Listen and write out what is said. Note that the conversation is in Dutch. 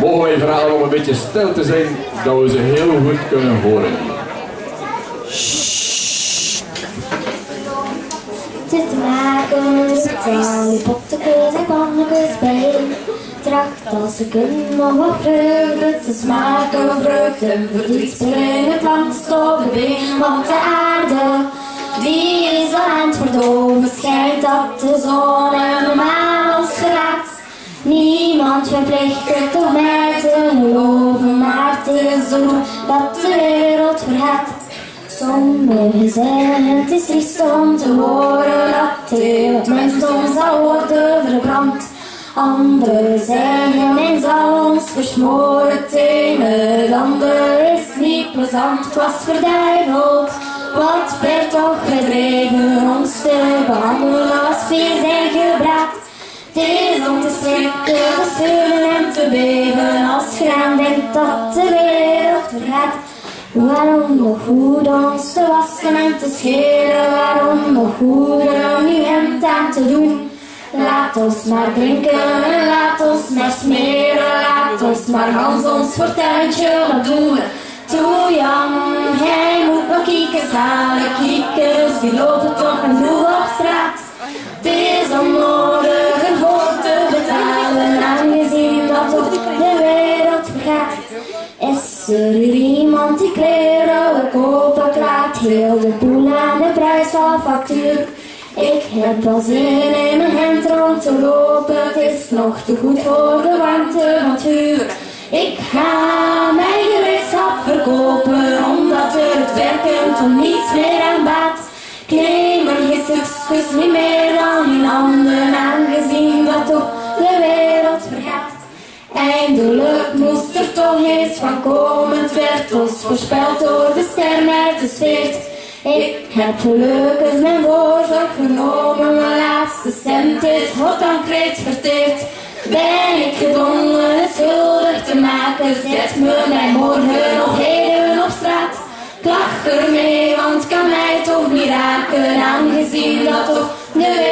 mogen wij vragen om een beetje stil te zijn, dat we ze heel goed kunnen horen. Te maken, zitten pottekens en pannekes bij. Tracht als ze kunnen nog wat vreugde te smaken, vreugde en verdriet springen het langst op de been. Want de aarde, die is al aan het verdoven, schijnt dat de zon en de maan ons geraakt. Niemand verplicht het om mij te geloven, maar het is zo dat de wereld vergaat. Sommigen zeggen het is triest om te horen dat heel het mensdom zal worden verbrand. Anderen zeggen men zal ons versmoren, het ene het andere is niet plezant. Het was verduiveld, wat werd toch gedreven ons te behandelen als vlees en gebraad. Het is om te schrikken, te steunen en te beven als je aan denkt dat de wereld vergaat. Waarom nog goed ons te wassen en te scheren, waarom nog goed om uw hemd aan te doen. Laat ons maar drinken, laat ons maar smeren, laat ons maar gans ons fortuintje doen. Toe Jan, jij moet nog kiekers halen, kiekers die lopen toch en doen op straat. Het is onnodig ervoor te betalen, aangezien dat toch de wereld vergaat. Is er hier iemand die kleren wil kopen, klaart heel de boel aan de prijs van factuur. Ik heb wel zin in mijn hemd rond te lopen, het is nog te goed voor de warmte van het vuur. Ik ga mijn gereedschap verkopen, omdat er het werken toch niets meer aan baat. Ik neem er gisteren niet meer dan in handen, aangezien dat toch de wereld vergaat. Eindelijk moest er toch eens van komen, het werd ons voorspeld door de ster uit de zweert. Ik heb gelukkig mijn voorzorg genomen, mijn laatste cent is goddank reeds verteerd. Ben ik gedwongen het schuldig te maken, zet me mij morgen of heden op straat. Ik lach ermee, want het kan mij toch niet raken, aangezien dat toch de